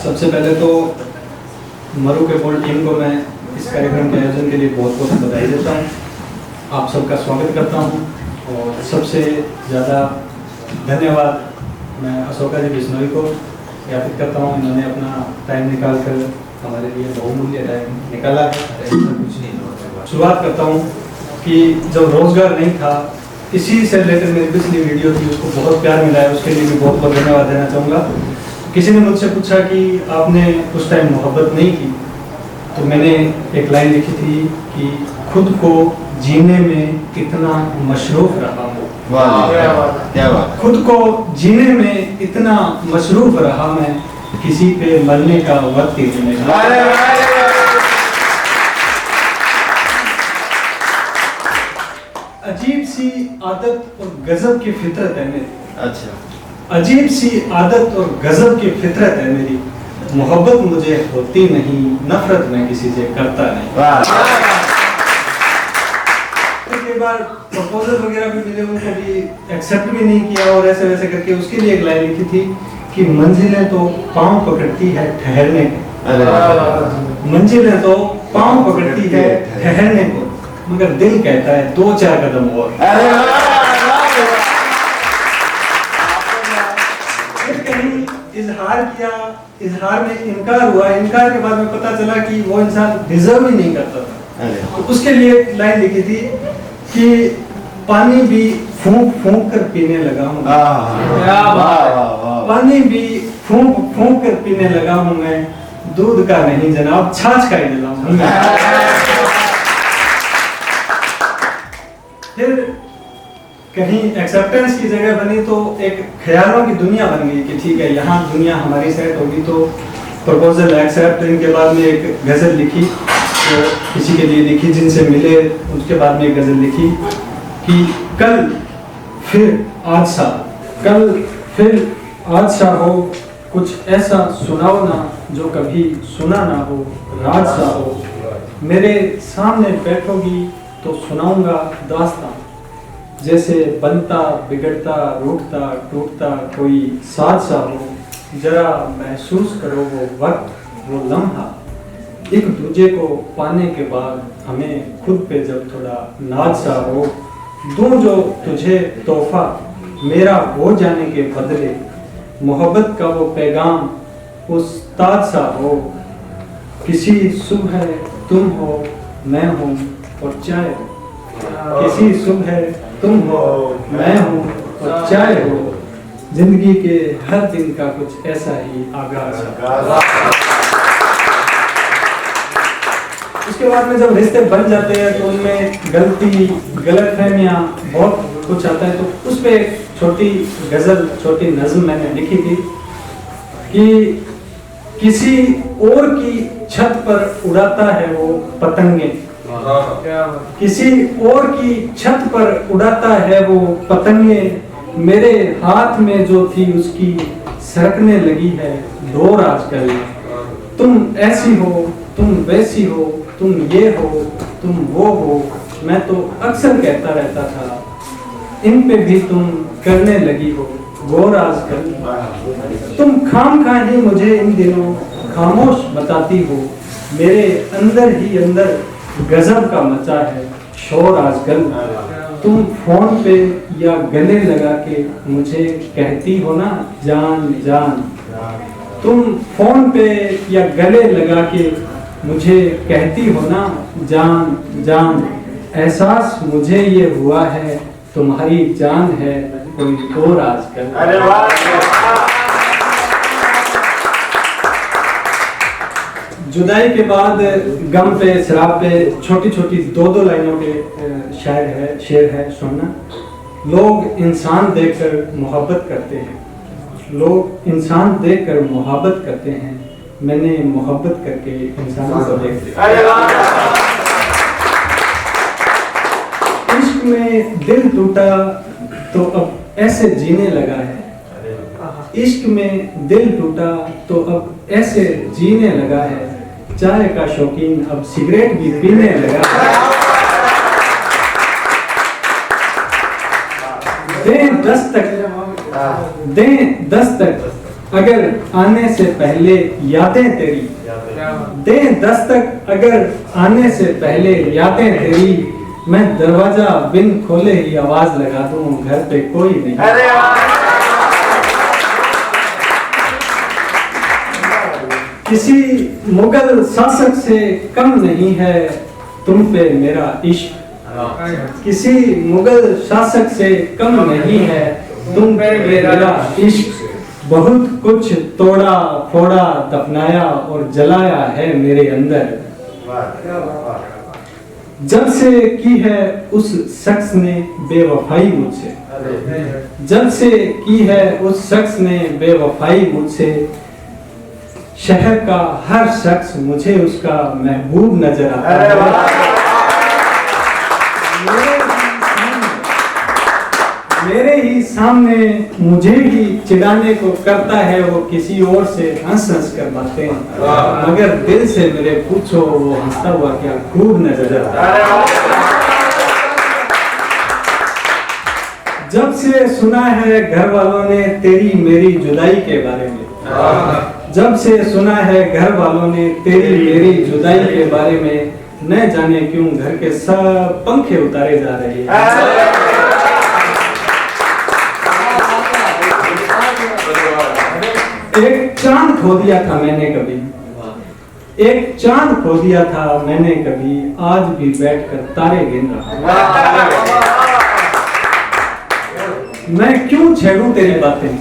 सबसे पहले तो मरु के बोल टीम को मैं इस कार्यक्रम के आयोजन के लिए बहुत बहुत बधाई देता हूँ। आप सबका स्वागत करता हूँ और सबसे ज़्यादा धन्यवाद मैं अशोका जी बिश्नोई को ज्ञापित करता हूँ। इन्होंने अपना टाइम निकाल कर हमारे लिए बहुमूल्य टाइम निकाला है। कुछ नहीं, शुरुआत करता हूँ कि जब रोज़गार नहीं था, इसी से रिलेटेड मेरी पिछली वीडियो थी, उसको बहुत प्यार मिला है, उसके लिए भी बहुत बहुत धन्यवाद देना चाहूँगा। किसी ने मुझसे पूछा कि आपने उस टाइम मोहब्बत नहीं की, तो मैंने एक लाइन लिखी थी कि खुद को जीने में इतना मशरूफ रहा हूँ। क्या बात। खुद को जीने में इतना मशरूफ रहा मैं, किसी पे मरने का वक्त ही नहीं मिला। अजीब सी आदत और गजब की फितरत है मेरी। अच्छा, अजीब सी आदत और गजब की फितरत है मेरी। मोहब्बत मुझे होती नहीं, नफरत मैं किसी से करता नहीं। कई बार प्रपोजल वगैरह भी मिले, उनको भी एक्सेप्ट भी नहीं किया और ऐसे वैसे करके उसके लिए एक लाइन लिखी थी कि मंजिलें तो पांव पकड़ती है ठहरने को, मंजिलें तो पांव पकड़ती है ठहरने को, मगर दिल कहता है 2-4 कदम और। इजहार किया, इजहार में इनकार हुआ, इनकार के बाद में पता चला कि वो इंसान डिजर्व ही नहीं करता था। तो उसके लिए लाइन लिखी थी कि पानी भी फूंक फूंक कर पीने लगा हूँ, पानी भी फूंक फूंक कर पीने लगा हूँ मैं, दूध का नहीं जनाब छाछ का ही मिला हूँ। फिर कहीं एक्सेप्टेंस की जगह बनी तो एक ख्यालों की दुनिया बन गई कि ठीक है, यहाँ दुनिया हमारी सेट होगी, तो प्रपोजल एक्सेप्ट। इनके बाद में एक गज़ल लिखी, तो किसी के लिए लिखी जिनसे मिले, उसके बाद में एक गज़ल लिखी कि कल फिर आज सा, कल फिर आज सा हो, कुछ ऐसा सुनाओ ना जो कभी सुना ना हो, राज सा हो, मेरे सामने बैठोगी तो सुनाऊंगा दास्तां, जैसे बनता बिगड़ता रूठता टूटता कोई साथ सा हो, जरा महसूस करो वो वक्त वो लम्हा, एक दूजे को पाने के बाद हमें खुद पे जब थोड़ा नाज सा हो, दूं जो तुझे तोहफा मेरा हो जाने के बदले, मोहब्बत का वो पैगाम उस ताज सा हो, किसी सुबह तुम हो मैं हूँ और चाय हो, किसी सुबह तुम हो मैं हूँ और चाय हो, जिंदगी के हर दिन का कुछ ऐसा ही आगाज। उसके बाद में जब रिश्ते बन जाते हैं तो उनमें गलती गलतफहमियां बहुत कुछ आता है, तो उस पे छोटी गजल, छोटी नज्म मैंने लिखी थी कि किसी और की छत पर उड़ाता है वो पतंगे, किसी और की छत पर उड़ाता है वो पतंगे, मेरे हाथ में जो थी उसकी सरकने लगी है डोर आजकल, तुम ऐसी हो तुम वैसी हो, तुम ये हो तुम वो हो, मैं तो अक्सर कहता रहता था, इन पे भी तुम करने लगी हो गौर आजकल, तुम खामखा ही मुझे इन दिनों खामोश बताती हो, मेरे अंदर ही अंदर गजब का मचा है शोर आजकल, तुम फोन पे या गले लगा के मुझे कहती हो ना जान जान, तुम फोन पे या गले लगा के मुझे कहती हो ना जान जान, एहसास मुझे ये हुआ है तुम्हारी जान है कोई और आजकल। अरे वाह। जुदाई के बाद गम पे शराब पे छोटी छोटी 2-2 लाइनों के शेर है सुनना। लोग इंसान देखकर मोहब्बत करते हैं, लोग इंसान देखकर मोहब्बत करते हैं, मैंने मोहब्बत करके इंसानों को देख लिया। इश्क में दिल टूटा तो अब ऐसे जीने लगा है, इश्क में दिल टूटा तो अब ऐसे जीने लगा है, चाय का शौकीन अब सिगरेट भी पीने लगा है। दें दस्तक अगर आने से पहले यादें तेरी दे दस्तक, अगर आने से पहले यादें तेरी, मैं दरवाजा बिन खोले ही आवाज लगा दूं, घर पे कोई नहीं। किसी मुगल शासक से कम नहीं है तुम पे मेरा इश्क, किसी मुगल शासक से कम नहीं है तुम पे मेरा इश्क। बहुत कुछ तोड़ा फोड़ा दफनाया और जलाया है मेरे अंदर, जब से की है उस शख्स ने बेवफाई मुझसे, जब से की है उस शख्स ने बेवफाई मुझसे। शहर का हर शख्स मुझे उसका महबूब नजर आता है। मेरे ही सामने मुझे ही चिढ़ाने को करता है वो, किसी और से हंस हंस कर बातें, मगर दिल से मेरे पूछो वो हंसता हुआ क्या खूब नजर आता है। जब से सुना है घर वालों ने तेरी मेरी जुदाई के बारे में, जब से सुना है घर वालों ने तेरी मेरी जुदाई के बारे में, न जाने क्यों घर के सब पंखे उतारे जा रहे हैं। एक चांद खो दिया था मैंने कभी, एक चांद खो दिया था मैंने कभी, आज भी बैठकर तारे गिन रहा। मैं क्यों छेड़ूं तेरी बातें,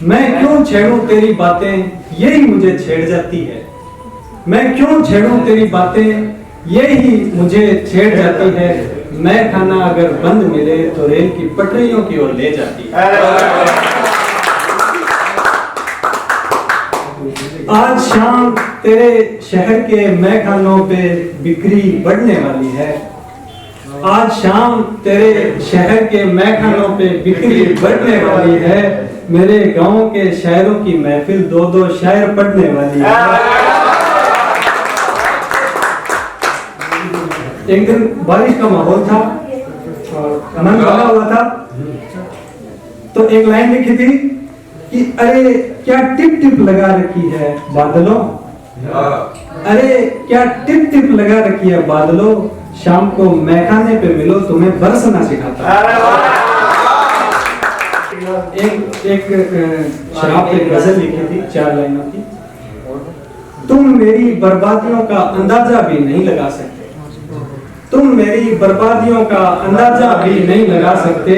मैं क्यों छेड़ूं तेरी बातें, यही मुझे छेड़ जाती है। मैं क्यों छेड़ूं तेरी बातें, यही मुझे छेड़ जाती है। मैं खाना अगर बंद मिले तो रेल की पटरियों की ओर ले जाती है। आज शाम तेरे शहर के मैखानों पे बिक्री बढ़ने वाली है, आज शाम तेरे शहर के मैखानों पे बिक्री बढ़ने वाली है। मेरे गांव के शायरों की महफिल दो दो शायर पढ़ने वाली है। एक दिन बारिश का माहौल था और आनंद लगा हुआ था, तो एक लाइन लिखी थी कि अरे क्या टिप टिप लगा रखी है बादलों, अरे क्या टिप टिप लगा रखी है बादलों, शाम को मैखाने पे मिलो तुम्हें बरसना सिखाता। एक शराब पे गजल लिखी थी 4 लाइनों की। तुम मेरी बर्बादियों का अंदाजा भी नहीं लगा सकते, तुम मेरी बर्बादियों का अंदाजा भी नहीं लगा सकते।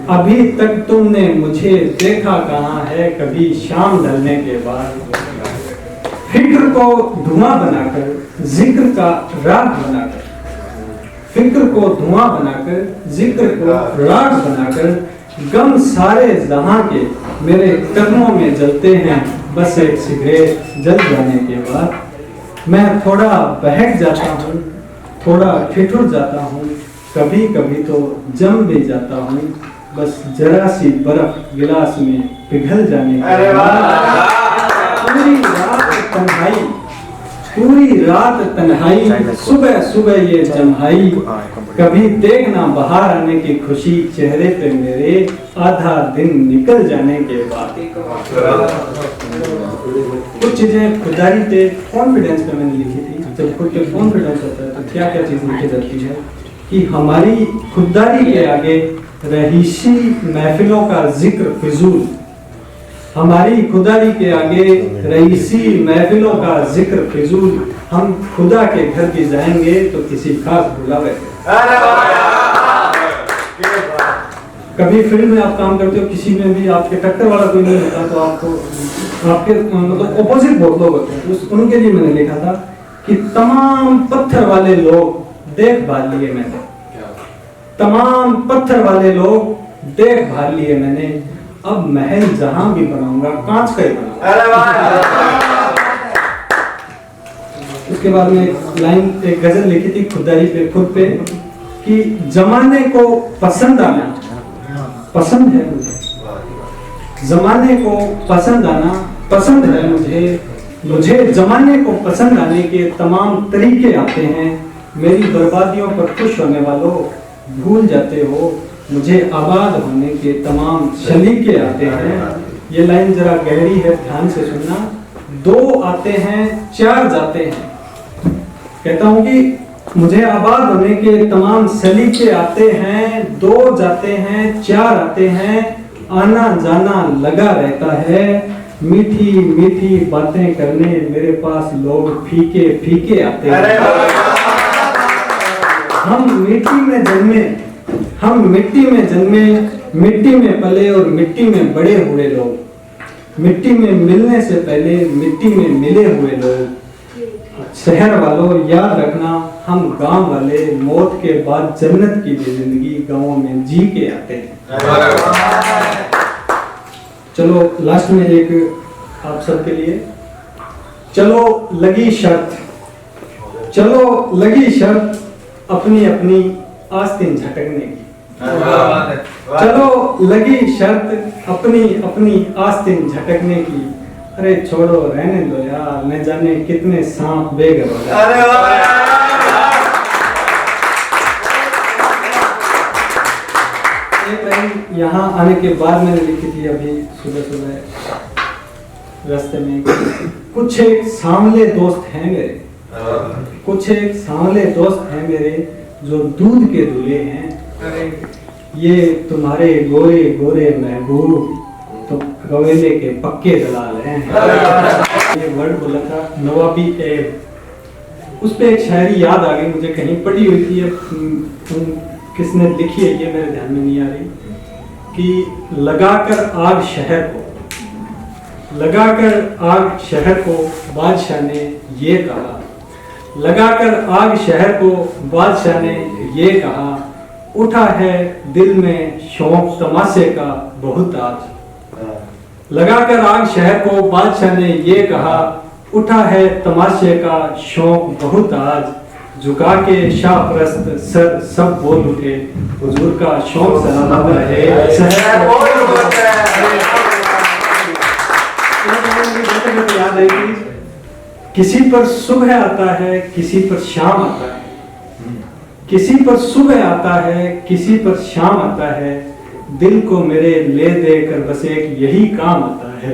अभी तक तुमने मुझे देखा कहाँ है कभी शाम ढलने के बाद। फिक्र को धुआं बनाकर, जिक्र का राग बनाकर, फिक्र को धुआं बनाकर, जिक्र को राग बनाकर, गम सारे जहां के मेरे कदमों में जलते हैं, बस एक सिगरेट जल जाने के बाद। मैं थोड़ा बहक जाता हूँ, थोड़ा ठिठुर जाता हूँ, कभी कभी तो जम भी जाता हूँ, बस जरा सी बर्फ गिलास में पिघल जाने के बाद। पूरी रात तन्हाई, पूरी रात तन्हाई, सुबह सुबह ये जम्हाई, कभी देखना बाहर आने की खुशी चेहरे पे मेरे, आधा दिन निकल जाने के बाद। कुछ चीजें खुदारी पे, कॉन्फिडेंस पे मैंने लिखी थी। जब खुद पे कॉन्फिडेंस होता है तो क्या क्या चीज लिखी जाती है कि हमारी खुददारी के आगे रहीसी महफिलों का जिक्र फिजूल, हमारी खुदारी के आगे रईसी महफिलों का जिक्र फिजूल। हम खुदा के घर भी जाएंगे तो किसी खास बुलावे। कभी फील्ड में आप काम करते हो, किसी में भी आपके टक्कर वाला कोई नहीं होता तो आपको आपके मतलब ऑपोजिट बहुत लोग होते हैं, उनके लिए मैंने लिखा था कि तमाम पत्थर वाले लोग देख भाल लिए मैंने, तमाम पत्थर वाले लोग देख भाल लिए मैंने, अब महल जहां भी बनाऊंगा कांच का ही बनाऊंगा। उसके बाद में एक गजल लिखी थी खुददारी पे, खुद पे, कि जमाने को पसंद आना पसंद है मुझे, जमाने को पसंद आना पसंद है मुझे, मुझे जमाने को पसंद आने के तमाम तरीके आते हैं। मेरी बर्बादियों पर खुश होने वालों भूल जाते हो, मुझे आबाद होने के तमाम शलीके आते हैं। ये लाइन जरा गहरी है, ध्यान से सुनना। 2 आते हैं 4 जाते हैं। कहता हूं कि मुझे आबाद होने के तमाम सलीके आते हैं, 2 जाते हैं 4 आते हैं, आना जाना लगा रहता है, मीठी मीठी बातें करने मेरे पास लोग फीके फीके आते हैं। हम मिट्टी में जन्मे, हम मिट्टी में जन्मे, मिट्टी में पले और मिट्टी में बड़े हुए लोग, मिट्टी में मिलने से पहले मिट्टी में मिले हुए लोग। शहर वालों याद रखना, हम गांव वाले मौत के बाद जन्नत की भी जिंदगी गांवों में जी के आते हैं। चलो लास्ट में एक आप सबके लिए, चलो लगी शर्त, चलो लगी शर्त अपनी अपनी आस्तीन झटकने की। चलो लगी शर्त अपनी अपनी आस्तीन झटकने की। अरे छोड़ो रहने दो यार, न जाने कितने सांप बेघर हो जाए। यहाँ आने के बाद मैंने लिखी थी अभी सुबह सुबह रास्ते में। कुछ एक सांवले दोस्त हैं मेरे, कुछ एक सांवले दोस्त हैं मेरे जो दूध के दूल्हे हैं। ये तुम्हारे गोरे गोरे महबूब तो कवेले के पक्के दलाल हैं। ये वर्ड बोला था नवाबी ऐब, उस पे एक शायरी याद आ गई मुझे, कहीं पढ़ी हुई थी, किसने लिखी है ये मेरे ध्यान में नहीं आ रही, कि लगाकर आग शहर को, लगाकर आग शहर को बादशाह ने ये कहा, लगाकर आग शहर को बादशाह ने ये कहा, उठा है दिल में शौक तमाशे का बहुत आज। लगाकर आग शहर को बादशाह ने ये कहा, उठा है तमाशे का शौक बहुत आज। झुका के शाह परस्त सर सब बोल उठे, हुजूर का शौक सलामत रहे। याद है कि किसी पर सुबह आता है, किसी पर शाम आता है, किसी पर सुबह आता है, किसी पर शाम आता है, दिल को मेरे ले दे कर बस एक यही काम आता है।